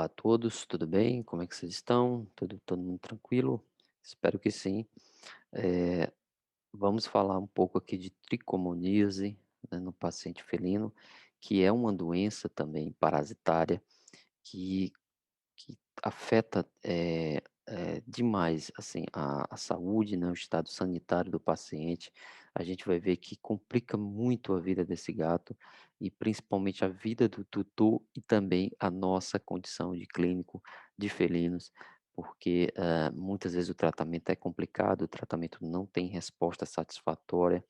Olá a todos, tudo bem? Como é que vocês estão? Todo mundo tranquilo? Espero que sim. Eh, Vamos falar um pouco aqui de tricomoníase, né, no paciente felino, que é uma doença também parasitária que que afeta, demais, assim, a saúde, né, o estado sanitário do paciente. A gente vai ver que complica muito a vida desse gato e principalmente a vida do tutor e também a nossa condição de clínico de felinos, porque, muitas vezes o tratamento é complicado, o tratamento não tem resposta satisfatória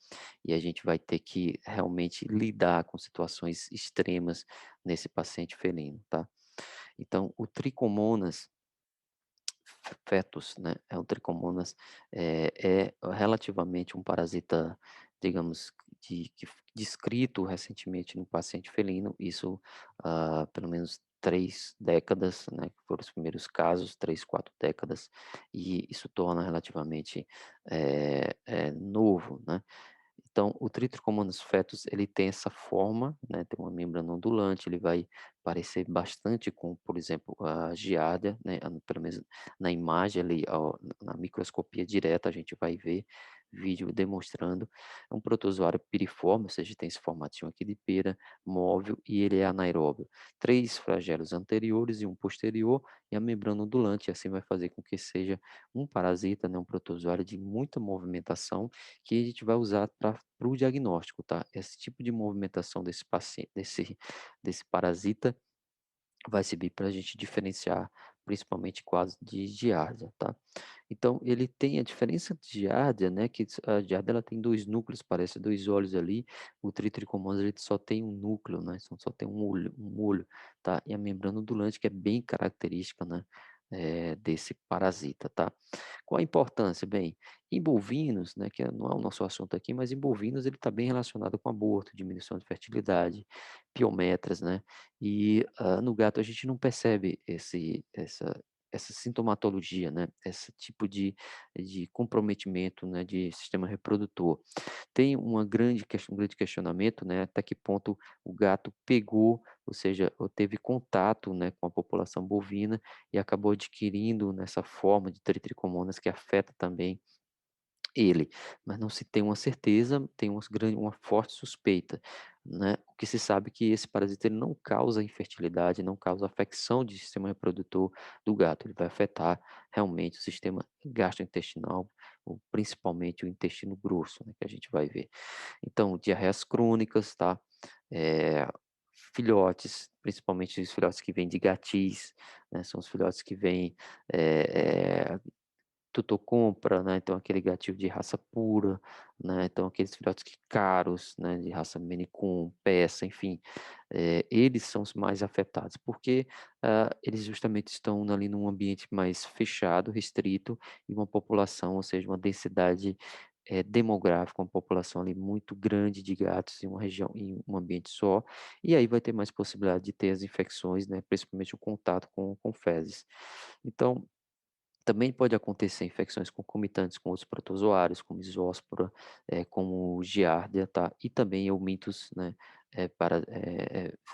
e a gente vai ter que realmente lidar com situações extremas nesse paciente felino, tá? Então, o Trichomonas fetus, né, é o Trichomonas, é relativamente um parasita, digamos, que descrito recentemente no paciente felino, isso há pelo menos 3 décadas, né, que foram os primeiros casos, 3, 4 décadas, e isso torna relativamente, novo, né. Então, o Trichomonas fetus, ele tem essa forma, né, tem uma membrana ondulante, ele vai parecer bastante com, por exemplo, a giardia, né, pelo menos na imagem ali, ó, na microscopia direta, a gente vai ver vídeo demonstrando. É um protozoário piriforme, ou seja, tem esse formatinho aqui de pera, móvel, e ele é anaeróbio. 3 flagelos anteriores e um posterior, e a membrana ondulante, assim vai fazer com que seja um parasita, né, um protozoário de muita movimentação, que a gente vai usar para o diagnóstico, tá? Esse tipo de movimentação desse paciente, desse parasita, vai servir para a gente diferenciar, principalmente quadros de giardia, tá? Então, ele tem a diferença de giardia, né? Que a giardia ela tem dois núcleos, parece dois olhos ali. O Tritrichomonas ele só tem um núcleo, né? Só tem um olho, tá? E a membrana ondulante que é bem característica, né? Desse parasita, tá? Qual a importância? Bem, em bovinos, né, que não é o nosso assunto aqui, mas em bovinos ele está bem relacionado com aborto, diminuição de fertilidade, piometras, né, e no gato a gente não percebe essa sintomatologia, né, esse tipo de comprometimento, né, de sistema reprodutor. Tem um grande questionamento, né, até que ponto o gato pegou, ou seja, ou teve contato, né, com a população bovina e acabou adquirindo nessa forma de tricomonas que afeta também ele, mas não se tem uma certeza, tem uma forte suspeita, né. O que se sabe é que esse parasita ele não causa infertilidade, não causa afecção de sistema reprodutor do gato, ele vai afetar realmente o sistema gastrointestinal, ou principalmente o intestino grosso, né, que a gente vai ver. Então, diarreias crônicas, tá, eh, filhotes, principalmente os filhotes que vêm de gatis, né, são os filhotes que vêm, eh tutor compra, né, então aquele gatil de raça pura, né, então aqueles filhotes que caros, né, de raça Maine Coon, peça, enfim, eles são os mais afetados, porque, eles justamente estão ali num ambiente mais fechado, restrito, e uma população, ou seja, uma densidade, demográfica, uma população ali muito grande de gatos em um ambiente só, e aí vai ter mais possibilidade de ter as infecções, né, principalmente o contato com fezes. Então também pode acontecer infecções concomitantes com outros protozoários, como Isóspora, como Giardia, tá, e também eumintos, né,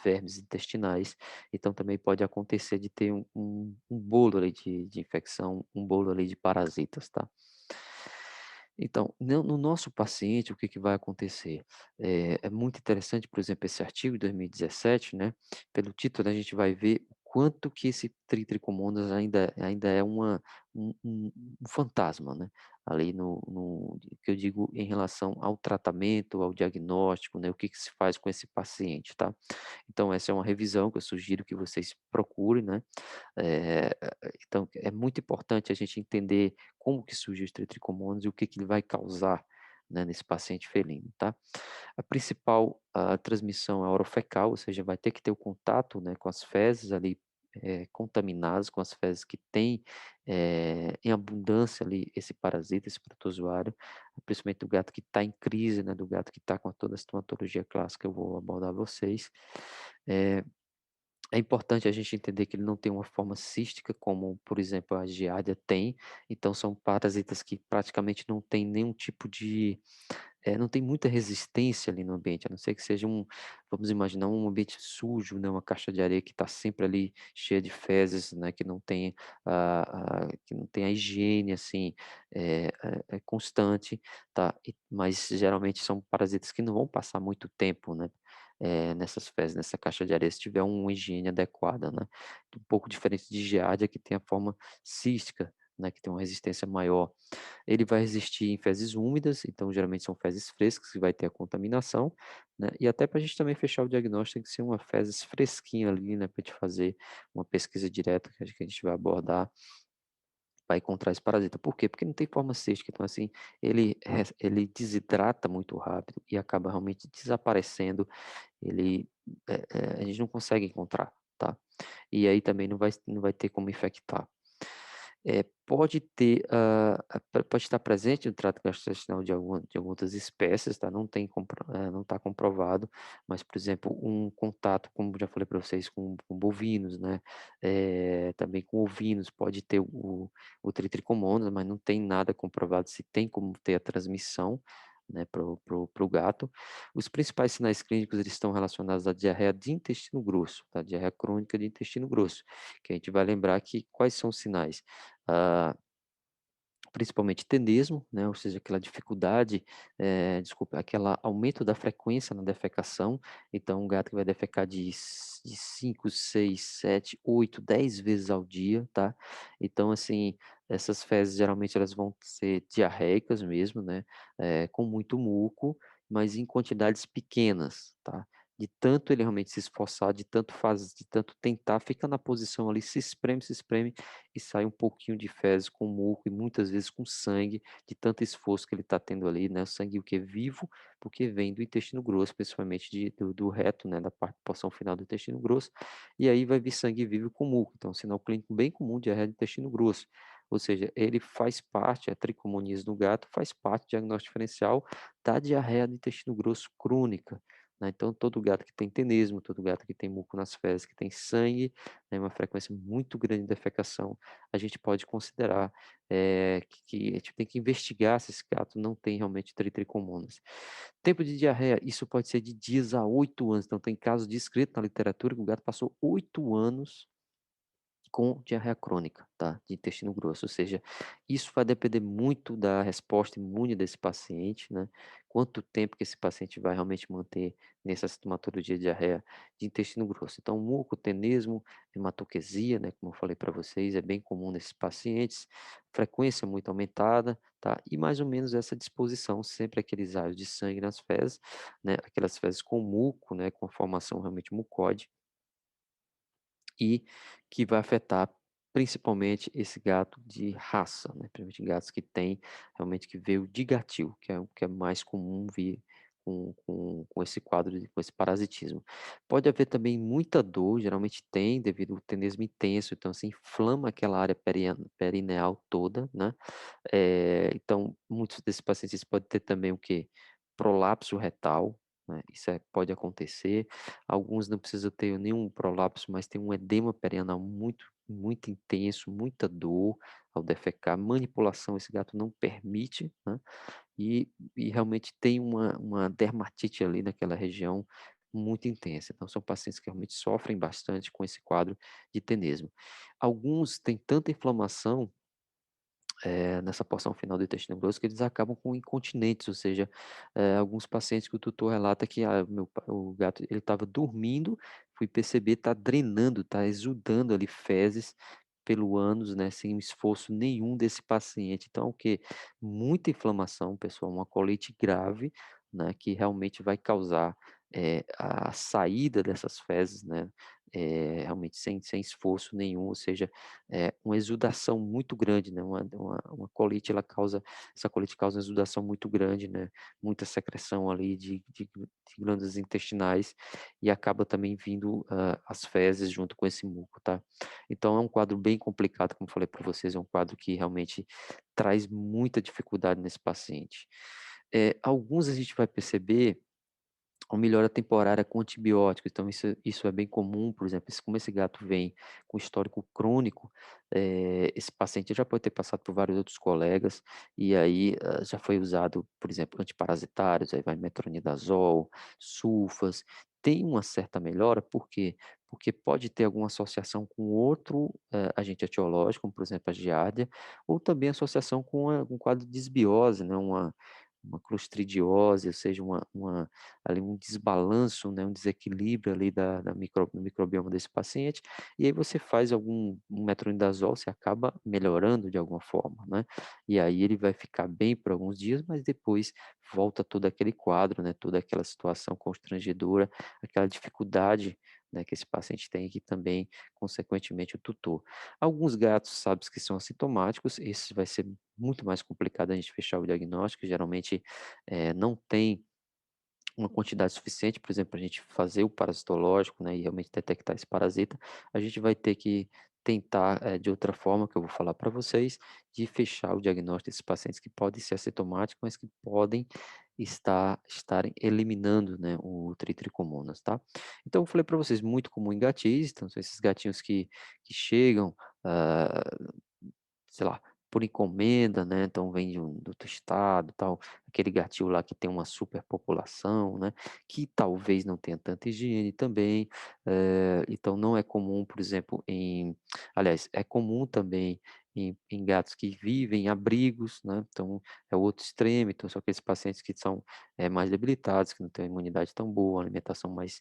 vermes intestinais. Então também pode acontecer de ter um bolo ali de infecção, um bolo ali de parasitas, tá. Então, no nosso paciente, o que que vai acontecer? É muito interessante, por exemplo, esse artigo de 2017, né, pelo título a gente vai ver o quanto que esse Trichomonas ainda é um fantasma, né, ali no que eu digo em relação ao tratamento, ao diagnóstico, né, o que que se faz com esse paciente, tá. Então essa é uma revisão que eu sugiro que vocês procurem, né, eh, então é muito importante a gente entender como que surge o Trichomonas e o que que ele vai causar, né, nesse paciente felino, tá. A principal, transmissão é orofecal, ou seja, vai ter que ter o contato, né, com as fezes ali, contaminadas, com as fezes que têm, em abundância ali esse parasita, esse protozoário, principalmente do gato que está em crise, né, do gato que está com toda a sintomatologia clássica, eu vou abordar vocês. Eh É importante a gente entender que ele não tem uma forma cística como, por exemplo, a giardia tem, então são parasitas que praticamente não têm nenhum tipo não tem muita resistência ali no ambiente, a não ser que seja vamos imaginar um ambiente sujo, né, uma caixa de areia que está sempre ali cheia de fezes, né, que não tem que não tem a higiene, assim, constante, tá. Mas geralmente são parasitas que não vão passar muito tempo, né, nessas fezes, nessa caixa de areia, se tiver uma higiene adequada, né. Um pouco diferente de Giardia, que tem a forma cística, né, que tem uma resistência maior. Ele vai resistir em fezes úmidas, então geralmente são fezes frescas que vai ter a contaminação, né, e até para a gente também fechar o diagnóstico tem que ser uma fezes fresquinha ali, né, para a gente fazer uma pesquisa direta que a gente vai abordar, para encontrar esse parasita. Por quê? Porque não tem forma cística, então assim, ele desidrata muito rápido e acaba realmente desaparecendo, ele, a gente não consegue encontrar, tá. E aí também não vai ter como infectar. Pode ter, pode estar presente no trato gastrointestinal de algumas outras espécies, tá, não está comprovado, mas, por exemplo, um contato, como já falei para vocês, com bovinos, né, também com ovinos, pode ter o Tritricomonas, mas não tem nada comprovado se tem como ter a transmissão, né, para o gato. Os principais sinais clínicos, eles estão relacionados à diarreia de intestino grosso, tá, diarreia crônica de intestino grosso, que a gente vai lembrar que quais são os sinais? Ah, Principalmente tenesmo, né, ou seja, aquela dificuldade, desculpa, aquela aumento da frequência na defecação, então um gato que vai defecar de 5, 6, 7, 8, 10 vezes ao dia, tá. Então assim, essas fezes geralmente elas vão ser diarreicas mesmo, né, com muito muco, mas em quantidades pequenas, tá. De tanto ele realmente se esforçar, de tanto tentar, fica na posição ali, se espreme e sai um pouquinho de fezes com muco e muitas vezes com sangue, de tanto esforço que ele está tendo ali, né, o sangue o que vivo, porque vem do intestino grosso, principalmente do reto, né, da porção final do intestino grosso, e aí vai vir sangue vivo com muco, então é um sinal clínico bem comum de diarreia do intestino grosso, ou seja, ele faz parte, a tricomoníase no gato faz parte do diagnóstico diferencial da diarreia do intestino grosso crônica, né, então todo gato que tem tenesmo, todo gato que tem muco nas fezes, que tem sangue, né, uma frequência muito grande de defecação, a gente pode considerar, que a gente tem que investigar se esse gato não tem realmente tricomonas. Tempo de diarreia, isso pode ser de dias a 8 anos, então tem casos descritos na literatura que o gato passou 8 anos com diarreia crônica, tá, de intestino grosso, ou seja, isso vai depender muito da resposta imune desse paciente, né, quanto tempo que esse paciente vai realmente manter nessa sintomatologia de diarreia de intestino grosso. Então, mucotenesmo, hematoquesia, né, como eu falei para vocês, é bem comum nesses pacientes, frequência muito aumentada, tá, e mais ou menos essa disposição, sempre aqueles raios de sangue nas fezes, né, aquelas fezes com muco, né, com formação realmente mucóide, e que vai afetar principalmente esse gato de raça, né, principalmente gatos que têm realmente que veio de gatil, que é o que é mais comum vir com esse quadro com esse parasitismo. Pode haver também muita dor, geralmente tem, devido ao tenesmo intenso, então se inflama aquela área perineal toda, né, então muitos desses pacientes podem ter também o quê? Prolapso retal, né, isso pode acontecer. Alguns não precisam ter nenhum prolapso, mas tem um edema perianal muito, muito intenso, muita dor ao defecar, manipulação esse gato não permite, né, e realmente tem uma dermatite ali naquela região muito intensa. Então são pacientes que realmente sofrem bastante com esse quadro de tenesmo. Alguns têm tanta inflamação nessa porção final do intestino grosso que eles acabam com incontinentes, ou seja, alguns pacientes que o tutor relata que o gato ele estava dormindo, fui perceber está drenando, está exudando ali fezes pelo ânus, né, sem esforço nenhum desse paciente. Então o quê? Muita inflamação, pessoal, uma colite grave, né, que realmente vai causar, a saída dessas fezes, né, realmente sem esforço nenhum, ou seja, uma exudação muito grande, né, uma colite essa colite causa uma exudação muito grande, né, muita secreção ali de glândulas intestinais e acaba também vindo, as fezes junto com esse muco, tá. Então é um quadro bem complicado, como falei para vocês, é um quadro que realmente traz muita dificuldade nesse paciente. Alguns a gente vai perceber Ou melhora temporária com antibióticos, então isso é bem comum, por exemplo, como esse gato vem com histórico crônico, esse paciente já pode ter passado por vários outros colegas, e aí, já foi usado, por exemplo, antiparasitários, aí vai metronidazol, sulfas, tem uma certa melhora, por quê? Porque pode ter alguma associação com outro, agente etiológico, como por exemplo a giardia, ou também associação com um quadro de desbiose, né, uma clostridiose, ou seja, ali um desbalanço, né, um desequilíbrio ali da do microbioma desse paciente, e aí você faz um metronidazol, você acaba melhorando de alguma forma, né, e aí ele vai ficar bem por alguns dias, mas depois volta todo aquele quadro, né, toda aquela situação constrangedora, aquela dificuldade, né, que esse paciente tem, que também, consequentemente, o tutor. Alguns gatos, sabes que são assintomáticos, esse vai ser muito mais complicado a gente fechar o diagnóstico, geralmente, não tem uma quantidade suficiente, por exemplo, para a gente fazer o parasitológico, né, e realmente detectar esse parasita, a gente vai ter que tentar, de outra forma, que eu vou falar para vocês, de fechar o diagnóstico desses pacientes que podem ser assintomáticos, mas que podem estarem eliminando, né, o Trichomonas, tá. Então eu falei para vocês, muito comum em gatis, então são esses gatinhos que chegam, ah, sei lá, por encomenda, né, então vem do outro estado, tal, aquele gatil lá que tem uma superpopulação, né, que talvez não tenha tanta higiene também, então não é comum, por exemplo, aliás, é comum também em gatos que vivem em abrigos, né, então é o outro extremo, então são aqueles pacientes que são, mais debilitados, que não têm uma imunidade tão boa, alimentação mais,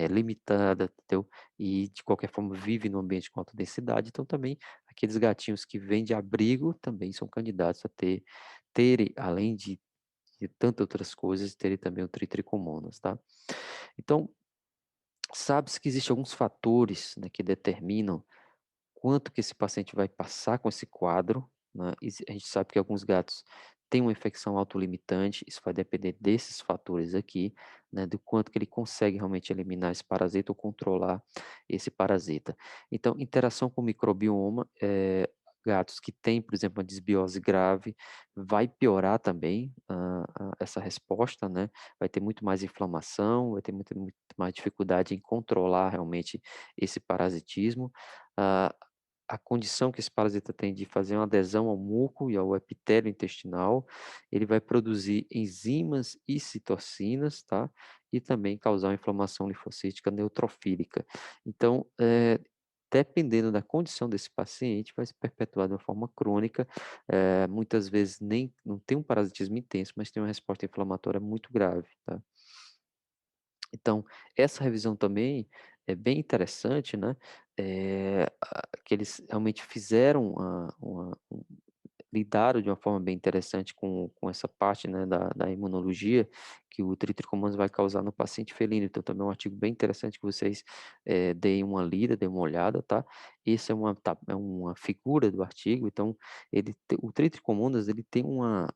limitada, entendeu, e de qualquer forma vive num ambiente com alta densidade, então também aqueles gatinhos que vêm de abrigo também são candidatos a terem, além de tantas outras coisas, terem também o Trichomonas, tá. Então, sabe-se que existem alguns fatores, né, que determinam quanto que esse paciente vai passar com esse quadro, né, a gente sabe que alguns gatos têm uma infecção autolimitante, isso vai depender desses fatores aqui, né, do quanto que ele consegue realmente eliminar esse parasita ou controlar esse parasita. Então, interação com o microbioma, gatos que têm, por exemplo, uma desbiose grave, vai piorar também, essa resposta, né, vai ter muito mais inflamação, vai ter muito mais dificuldade em controlar realmente esse parasitismo. Ah, a condição que esse parasita tem de fazer uma adesão ao muco e ao epitélio intestinal, ele vai produzir enzimas e citocinas, tá? E também causar uma inflamação linfocítica neutrofílica. Então, dependendo da condição desse paciente, vai se perpetuar de uma forma crônica, muitas vezes nem não tem um parasitismo intenso, mas tem uma resposta inflamatória muito grave, tá? Então, essa revisão também é bem interessante, né, que eles realmente fizeram lidaram de uma forma bem interessante com essa parte, né, da imunologia que o Trichomonas vai causar no paciente felino, então também é um artigo bem interessante que vocês, deem uma lida, deem uma olhada, tá. Esse é uma figura do artigo, então o Trichomonas ele tem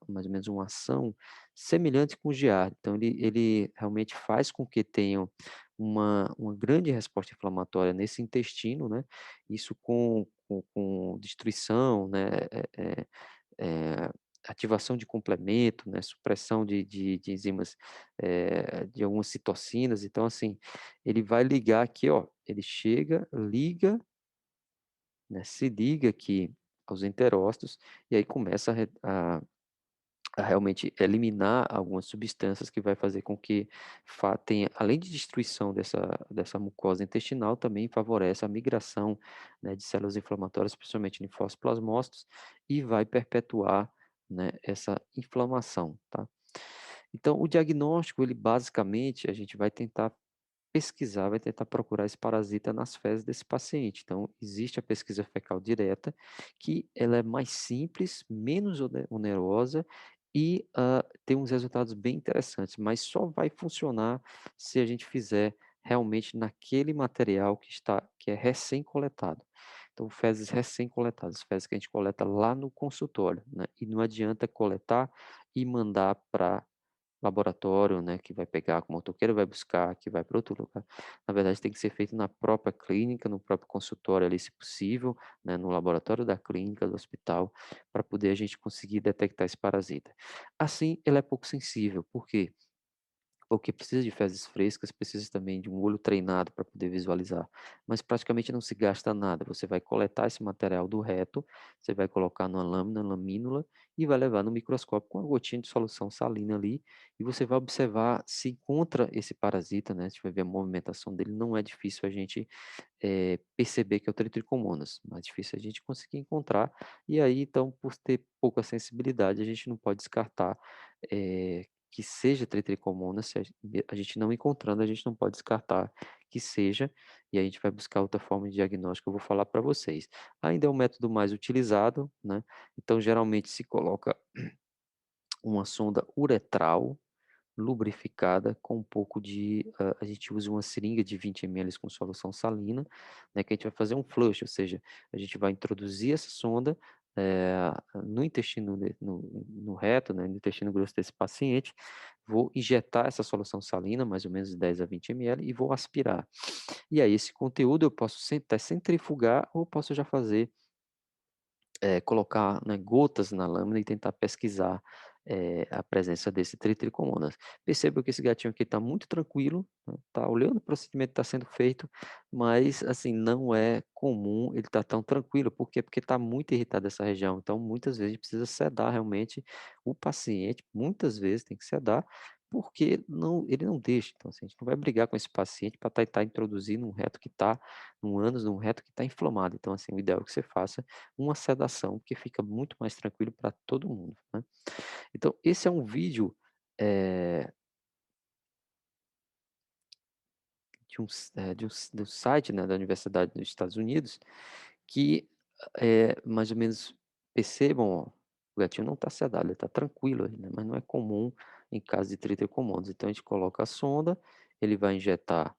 mais ou menos uma ação semelhante com o Giardia, então ele realmente faz com que tenham uma grande resposta inflamatória nesse intestino, né, isso com destruição, né, eh, ativação de complemento, né, supressão de enzimas, de algumas citocinas, então assim, ele vai ligar aqui ó, ele chega, liga, né, se liga aqui aos enterócitos, e aí começa a realmente eliminar algumas substâncias que vai fazer com que tenha, além de destruição dessa mucosa intestinal, também favorece a migração, né, de células inflamatórias, principalmente linfócitos e vai perpetuar, né, essa inflamação, tá. Então o diagnóstico, ele basicamente, a gente vai tentar pesquisar, vai tentar procurar esse parasita nas fezes desse paciente. Então, existe a pesquisa fecal direta, que ela é mais simples, menos onerosa e tem uns resultados bem interessantes, mas só vai funcionar se a gente fizer realmente naquele material que é recém-coletado. Então, fezes recém-coletadas, fezes que a gente coleta lá no consultório, né? E não adianta coletar e mandar para laboratório, né, que vai pegar com o motoqueiro, vai buscar, que vai para outro lugar. Na verdade, tem que ser feito na própria clínica, no próprio consultório ali, se possível, né, no laboratório da clínica, do hospital, para poder a gente conseguir detectar esse parasita. Assim, ele é pouco sensível, por quê? Porque precisa de fezes frescas, precisa também de um olho treinado para poder visualizar, mas praticamente não se gasta nada, você vai coletar esse material do reto, você vai colocar numa lâmina, lamínula, e vai levar no microscópio com uma gotinha de solução salina ali, e você vai observar se encontra esse parasita, né, você vai ver a movimentação dele, não é difícil a gente perceber que é o Tritricomonas, mais difícil a gente conseguir encontrar, e aí então por ter pouca sensibilidade a gente não pode descartar, que seja Tritricomonas, se a gente não encontrando, a gente não pode descartar que seja, e a gente vai buscar outra forma de diagnóstico, eu vou falar para vocês. Ainda é o método mais utilizado, né, então geralmente se coloca uma sonda uretral, lubrificada com um pouco de, a gente usa uma seringa de 20 ml com solução salina, né, que a gente vai fazer um flush, ou seja, a gente vai introduzir essa sonda, no intestino no reto, né, no intestino grosso desse paciente, vou injetar essa solução salina, mais ou menos 10 a 20 ml, e vou aspirar. E aí esse conteúdo eu posso até centrifugar ou posso já fazer colocar, né, gotas na lâmina e tentar pesquisar, a presença desse Tritricomonas. Perceba que esse gatinho aqui está muito tranquilo, né, tá olhando o procedimento que está sendo feito, mas, assim, não é comum ele estar tão tranquilo, por quê? Porque está muito irritado essa região, então muitas vezes a gente precisa sedar realmente o paciente, muitas vezes tem que sedar, porque ele não deixa, então assim, a gente não vai brigar com esse paciente para tentar introduzir num reto que está num ânus, num reto que está inflamado, então assim, o ideal é que você faça uma sedação, que fica muito mais tranquilo para todo mundo, né. Então esse é um vídeo, eh, do site, né, da Universidade dos Estados Unidos, que, mais ou menos percebam, ó, o gatinho não está sedado, ele está tranquilo ali, né, mas não é comum em caso de tritricomonas. Então a gente coloca a sonda, ele vai injetar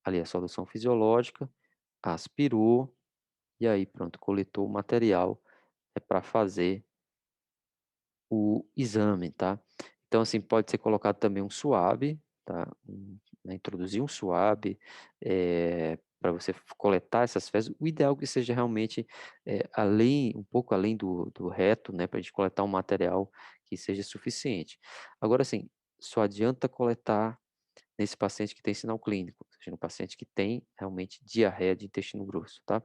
ali a solução fisiológica, aspirou, e aí pronto, coletou o material, é para fazer o exame, tá. Então, assim, pode ser colocado também um suave, tá, né, introduzir um suave, pra você coletar essas fezes. O ideal é que seja realmente, além um pouco além do reto, né, pra gente coletar um material que seja suficiente. Agora, assim, só adianta coletar nesse paciente que tem sinal clínico, ou seja, no paciente que tem realmente diarreia de intestino grosso, tá.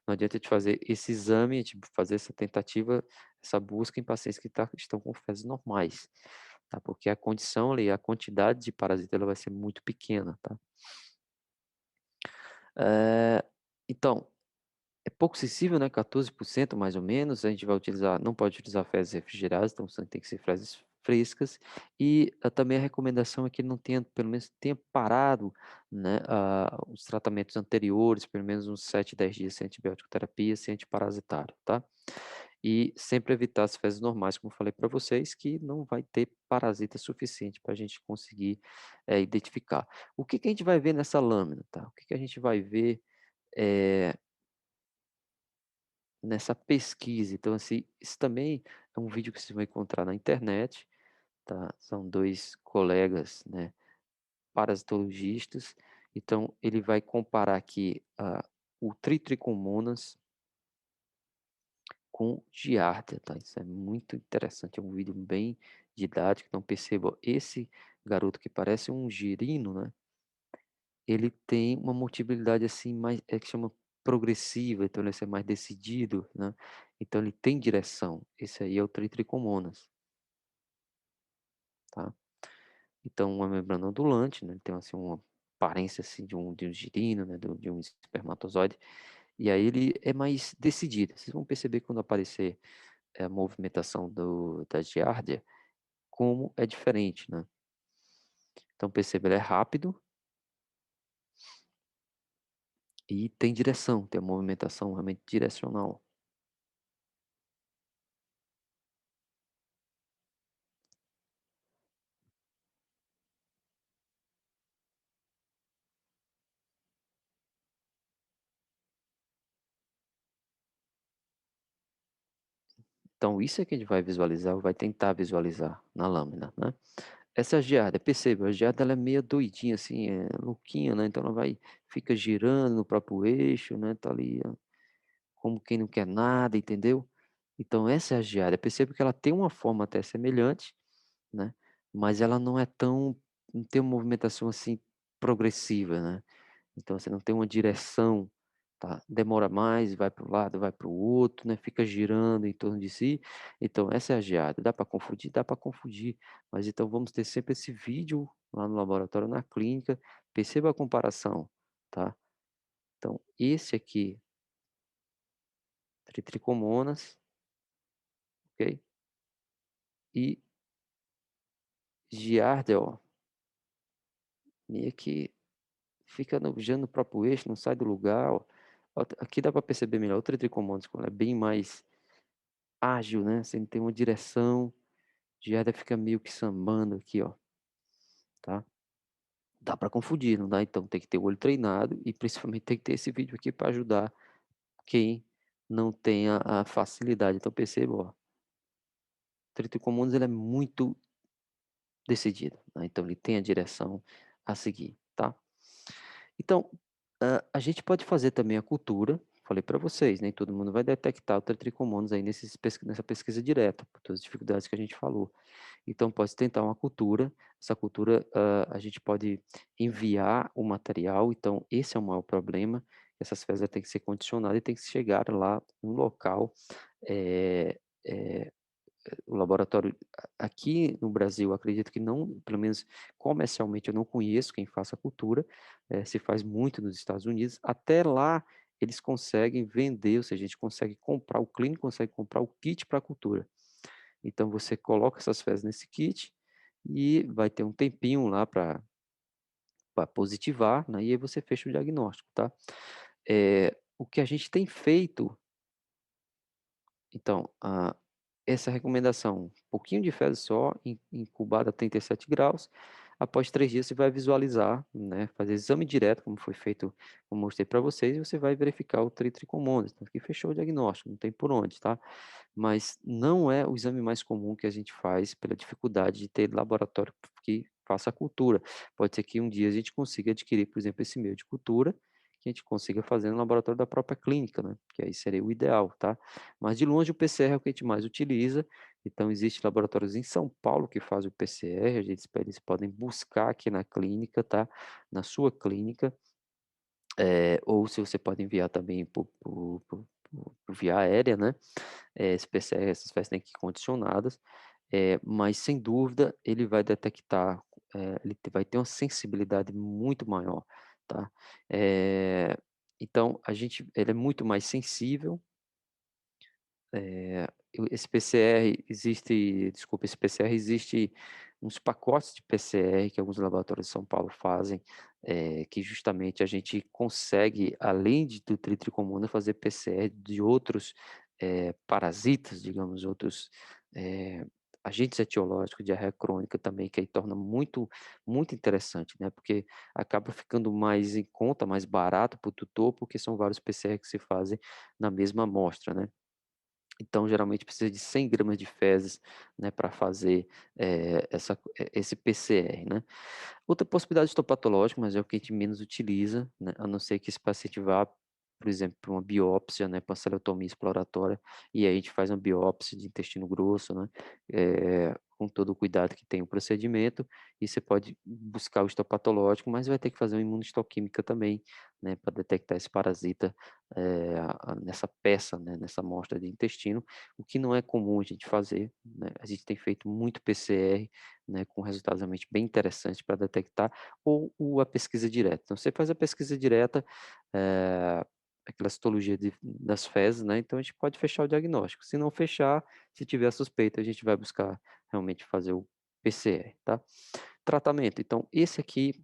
Não adianta te fazer esse exame, tipo, fazer essa tentativa, essa busca em pacientes que estão com fezes normais, tá, porque a condição ali, a quantidade de parasita, ela vai ser muito pequena, tá. Eh, então, é pouco sensível, né, 14% mais ou menos, a gente vai utilizar não pode utilizar fezes refrigeradas, então tem que ser fezes frescas, e, também a recomendação é que ele não tenha pelo menos tenha parado, né, os tratamentos anteriores, pelo menos uns 7, 10 dias sem antibiótico terapia, sem antiparasitário, tá. E sempre evitar as fezes normais, como eu falei para vocês, que não vai ter parasita suficiente para a gente conseguir, identificar. O que que a gente vai ver nessa lâmina, tá, o que que a gente vai ver, eh nessa pesquisa. Então, assim, isso também é um vídeo que você vai encontrar na internet, tá? São 2 colegas, né, parasitologistas. Então, ele vai comparar aqui, o Tritricomonas com Giardia, tá? Isso é muito interessante, é um vídeo bem didático. Então perceba, esse garoto que parece um girino, né, ele tem uma motilidade, assim, mais que chama progressiva, então ele vai ser mais decidido, né, então ele tem direção. Esse aí é o Tritricomonas, tá. Então uma membrana ondulante, né, ele tem, assim, uma aparência, assim, de um girino, né, de um espermatozoide, e aí ele é mais decidido. Vocês vão perceber quando aparecer, a movimentação da giardia, como é diferente, né. Então perceba, ele é rápido e tem direção, tem uma movimentação realmente direcional. Então isso é que a gente vai visualizar ou vai tentar visualizar na lâmina, né. Essa geada, perceba, a geada ela é meio doidinha, assim, é louquinha, né, então ela fica girando no próprio eixo, né, tá ali, ó, como quem não quer nada, entendeu. Então essa é a geada, perceba que ela tem uma forma até semelhante, né, mas ela não é tão não tem uma movimentação, assim, progressiva, né. Então você não tem uma direção, tá, demora mais, vai para um lado, vai para o outro, né, fica girando em torno de si. Então essa é a geada. Dá para confundir? Dá para confundir, mas então vamos ter sempre esse vídeo lá no laboratório, na clínica, perceba a comparação, tá. Então esse aqui, Tritricomonas, ok, e Giardia, ó, meio que fica no já no próprio eixo, não sai do lugar, ó. Ó, aqui dá para perceber melhor, o Tritricomonas quando é bem mais ágil, né, sem ter uma direção. Giardia fica meio que sambando aqui, ó, tá. Dá para confundir, não dá? Então tem que ter o olho treinado e principalmente tem que ter esse vídeo aqui para ajudar quem não tem a facilidade. Então perceba, ó, o Tritricomonas ele é muito decidido, né, então ele tem a direção a seguir, tá. Então, a gente pode fazer também a cultura, falei para vocês, nem todo mundo vai detectar o Tetricomônus aí nessa pesquisa direta, por todas as dificuldades que a gente falou. Então pode tentar uma cultura, essa cultura, a gente pode enviar o material, então esse é o maior problema, essas fezes têm que ser condicionadas e tem que chegar lá no local, eh eh o laboratório aqui no Brasil, acredito que não, pelo menos comercialmente eu não conheço quem faça cultura, se faz muito nos Estados Unidos, até lá eles conseguem vender, ou seja, a gente consegue comprar, o clínico consegue comprar o kit para cultura. Então você coloca essas fezes nesse kit e vai ter um tempinho lá para positivar, né, e aí você fecha o diagnóstico, tá. O que a gente tem feito então, essa recomendação, um pouquinho de fezes só, incubada a 37 graus, após 3 dias você vai visualizar, né, fazer exame direto, como foi feito, como mostrei para vocês, e você vai verificar o Tritricomonas, tanto que fechou o diagnóstico, não tem por onde, tá. Mas não é o exame mais comum que a gente faz pela dificuldade de ter laboratório que faça a cultura. Pode ser que um dia a gente consiga adquirir, por exemplo, esse meio de cultura, que a gente consiga fazer no laboratório da própria clínica, né, que aí seria o ideal, tá. Mas de longe o PCR é o que a gente mais utiliza, então existe laboratórios em São Paulo que fazem o PCR, a gente eles podem buscar aqui na clínica, tá, na sua clínica, ou se você pode enviar também por via aérea, né, esse PCR, essas festas têm que ir condicionadas, mas sem dúvida ele vai detectar, vai ter uma sensibilidade muito maior, tá. Eh, então ele é muito mais sensível, esse PCR existe desculpa, esse PCR existe uns pacotes de PCR que alguns laboratórios de São Paulo fazem, que justamente a gente consegue, além do Tritricomona, fazer PCR de outros, parasitas, digamos, outros, eh, agentes etiológicos, diarreia crônica também, que aí torna muito interessante, né, porque acaba ficando mais em conta, mais barato para o tutor, porque são vários PCR que se fazem na mesma amostra, né. Então, geralmente precisa de 100 gramas de fezes, né, para fazer, esse PCR, né. Outra possibilidade histopatológica, mas é o que a gente menos utiliza, né, a não ser que esse paciente vá, por exemplo, para uma biópsia, né, para celotomia exploratória, e aí a gente faz uma biópsia de intestino grosso, né, com todo o cuidado que tem o procedimento, e você pode buscar o histopatológico, mas vai ter que fazer uma imunohistoquímica também, né, para detectar esse parasita, nessa peça, né, nessa amostra de intestino, o que não é comum a gente fazer, né, a gente tem feito muito PCR, né, com resultados realmente bem interessantes para detectar, ou a pesquisa direta. Então você faz a pesquisa direta, aquela citologia das fezes, né, então a gente pode fechar o diagnóstico. Se não fechar, se tiver suspeita, a gente vai buscar realmente fazer o PCR, tá. Tratamento, então esse aqui,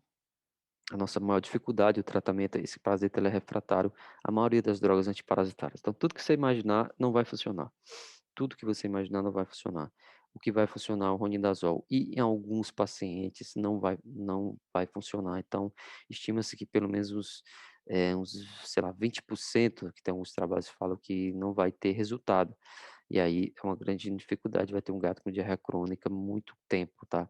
a nossa maior dificuldade, o tratamento, esse parasita ele é refratário à maioria das drogas antiparasitárias. Então tudo que você imaginar não vai funcionar. Tudo que você imaginar não vai funcionar. O que vai funcionar é o ronidazol e em alguns pacientes não vai funcionar. Então, estima-se que pelo menos uns, sei lá, 20%, que tem alguns trabalhos que falam que não vai ter resultado. E aí é uma grande dificuldade, vai ter um gato com diarreia crônica muito tempo, tá.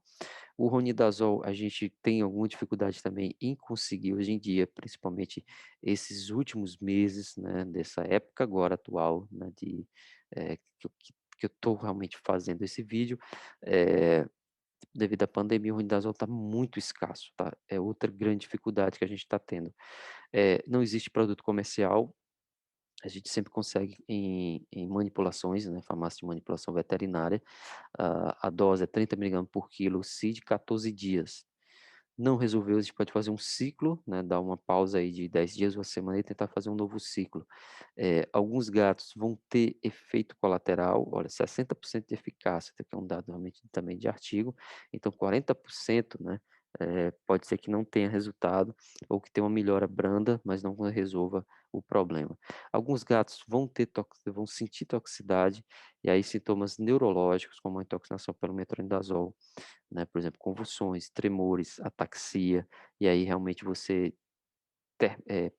O ronidazol, a gente tem alguma dificuldade também em conseguir hoje em dia, principalmente esses últimos meses, né, dessa época agora atual, né, que eu estou realmente fazendo esse vídeo, eh, devido à pandemia, o Ronidazol está muito escasso, tá? É outra grande dificuldade que a gente está tendo. Não existe produto comercial, a gente sempre consegue em manipulações, né, farmácia de manipulação veterinária, a dose é 30 miligramas por quilo, se de 14 dias. Não resolveu, a gente pode fazer um ciclo, né, dar uma pausa aí de 10 dias, uma semana e tentar fazer um novo ciclo. Alguns gatos vão ter efeito colateral, olha, 60% de eficácia, que é um dado realmente também de artigo, então 40%, né, pode ser que não tenha resultado ou que tenha uma melhora branda, mas não resolva o problema. Alguns gatos vão sentir toxicidade, e aí sintomas neurológicos, como a intoxicação pelo metronidazol, né, por exemplo, convulsões, tremores, ataxia, e aí realmente você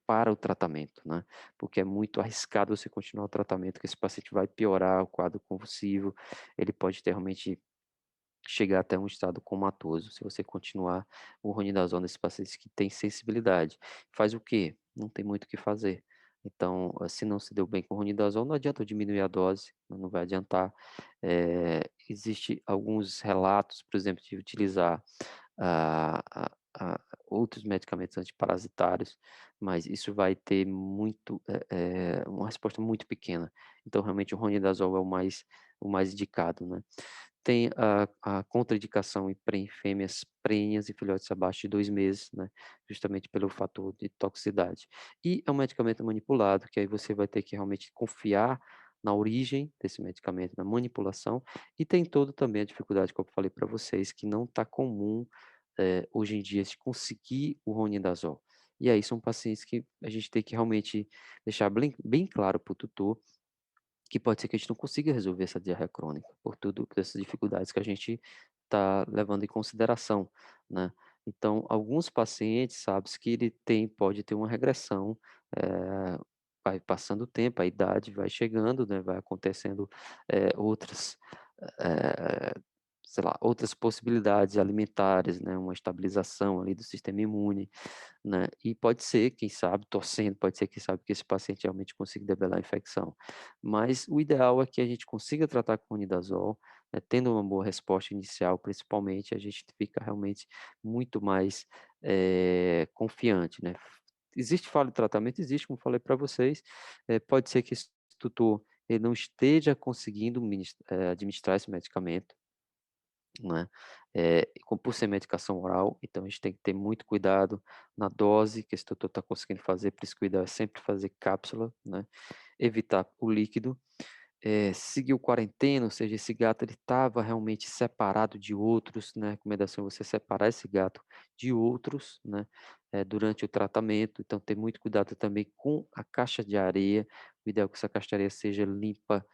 para o tratamento, né, porque é muito arriscado você continuar o tratamento, que esse paciente vai piorar o quadro convulsivo, ele pode ter realmente chegar até um estado comatoso, se você continuar o ronidazol nesses pacientes que têm sensibilidade. Faz o quê? Não tem muito o que fazer. Então, se não se deu bem com o ronidazol, não adianta eu diminuir a dose, não vai adiantar. Existe alguns relatos, por exemplo, de utilizar a a a outros medicamentos antiparasitários, mas isso vai ter uma resposta muito pequena. Então, realmente, o ronidazol é o mais indicado, né. Tem a contraindicação em fêmeas prenhas e filhotes abaixo de 2 meses, né, justamente pelo fator de toxicidade. E é um medicamento manipulado, que aí você vai ter que realmente confiar na origem desse medicamento, na manipulação, e tem todo também a dificuldade que eu falei para vocês, que não está comum, hoje em dia, de conseguir o ronidazol. E aí são pacientes que a gente tem que realmente deixar bem claro para o tutor que pode ser que a gente não consiga resolver essa diarreia crônica, por essas dificuldades que a gente está levando em consideração, né. Então, alguns pacientes, sabe-se que ele pode ter uma regressão, vai passando o tempo, a idade vai chegando, né, vai acontecendo, outras, eh, sei lá, outras possibilidades alimentares, né, uma estabilização ali do sistema imune, né, e pode ser, quem sabe, torcendo, pode ser, quem sabe, que esse paciente realmente consiga debelar a infecção. Mas o ideal é que a gente consiga tratar com onidazol, né, tendo uma boa resposta inicial, principalmente, a gente fica realmente muito mais, confiante, né. Existe falha de tratamento? Existe, como falei para vocês, pode ser que esse tutor, ele não esteja conseguindo administrar esse medicamento, né, por ser medicação oral, então a gente tem que ter muito cuidado na dose que esse doutor está conseguindo fazer, por isso que o ideal é sempre fazer cápsula, né, evitar o líquido, seguir o quarentena, ou seja, esse gato ele estava realmente separado de outros, né, a recomendação é você separar esse gato de outros, né, durante o tratamento, então ter muito cuidado também com a caixa de areia, o ideal é que essa caixa de areia seja limpa,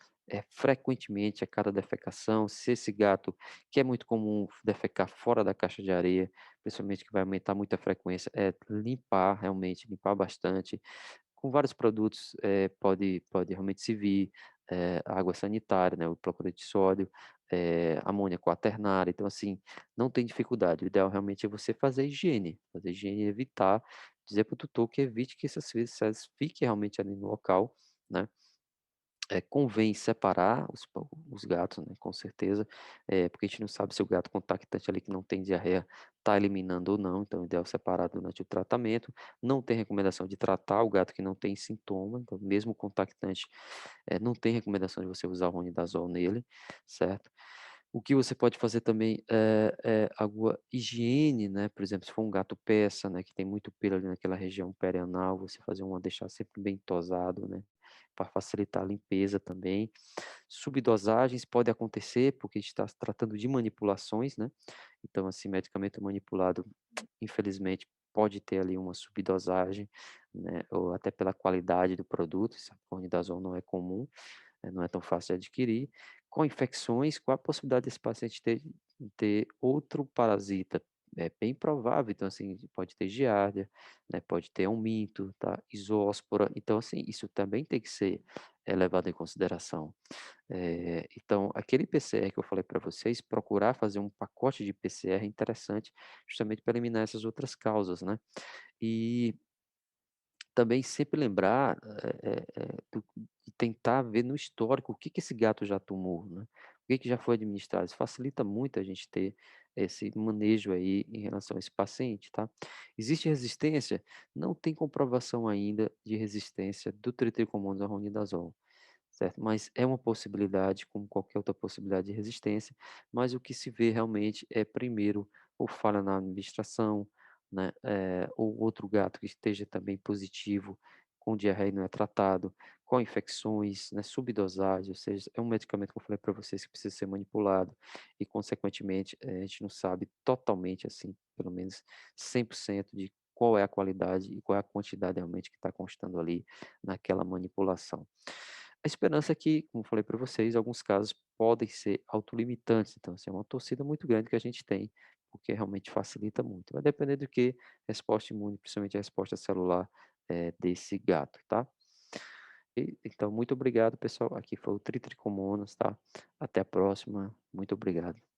frequentemente a cada defecação, se esse gato, que é muito comum defecar fora da caixa de areia, principalmente que vai aumentar muito a frequência, limpar realmente, limpar bastante, com vários produtos, pode realmente se vir, água sanitária, né, o hipoclorito de sódio, amônia quaternária, então assim, não tem dificuldade, o ideal realmente é você fazer higiene e evitar, dizer para o tutor que evite que essas fezes fiquem realmente ali no local, né. Convém separar os gatos, né, com certeza, porque a gente não sabe se o gato contactante ali que não tem diarreia está eliminando ou não, então é ideal separar durante o tratamento. Não tem recomendação de tratar o gato que não tem sintoma, então mesmo o contactante, não tem recomendação de você usar o ronidazol nele, certo. O que você pode fazer também é alguma higiene, né, por exemplo, se for um gato persa, né, que tem muito pelo ali naquela região perianal, você deixar sempre bem tosado, né, para facilitar a limpeza também. Subdosagens pode acontecer, porque a gente está tratando de manipulações, né, então, assim, medicamento manipulado, infelizmente, pode ter ali uma subdosagem, né, ou até pela qualidade do produto, esse Ronidazol não é comum, não é tão fácil de adquirir. Com infecções, qual a possibilidade desse paciente ter outro parasita? É bem provável, então assim, pode ter giardia, né, pode ter aumento, tá, isóspora, então assim, isso também tem que ser, levado em consideração. Então aquele PCR que eu falei para vocês, procurar fazer um pacote de PCR é interessante, justamente para eliminar essas outras causas, né. E também sempre lembrar, de tentar ver no histórico o que que esse gato já tomou, né. que já foi administrado. Isso facilita muito a gente ter esse manejo aí em relação a esse paciente, tá. Existe resistência? Não tem comprovação ainda de resistência do Tritricomonas ao ronidazol. Certo, mas é uma possibilidade, como qualquer outra possibilidade de resistência, mas o que se vê realmente é, primeiro, ou falha na administração, né, ou outro gato que esteja também positivo, com diarreia e não é tratado, com infecções, né, subdosagem, ou seja, é um medicamento que eu falei para vocês que precisa ser manipulado e, consequentemente, a gente não sabe totalmente, assim, pelo menos 100% de qual é a qualidade e qual é a quantidade realmente que está constando ali naquela manipulação. A esperança é que, como falei para vocês, alguns casos podem ser autolimitantes, então, assim, é uma torcida muito grande que a gente tem, porque realmente facilita muito. Vai depender do que resposta imune, principalmente a resposta celular, desse gato, tá. Então muito obrigado pessoal, aqui foi o Tritricomonas, tá. Até a próxima, muito obrigado.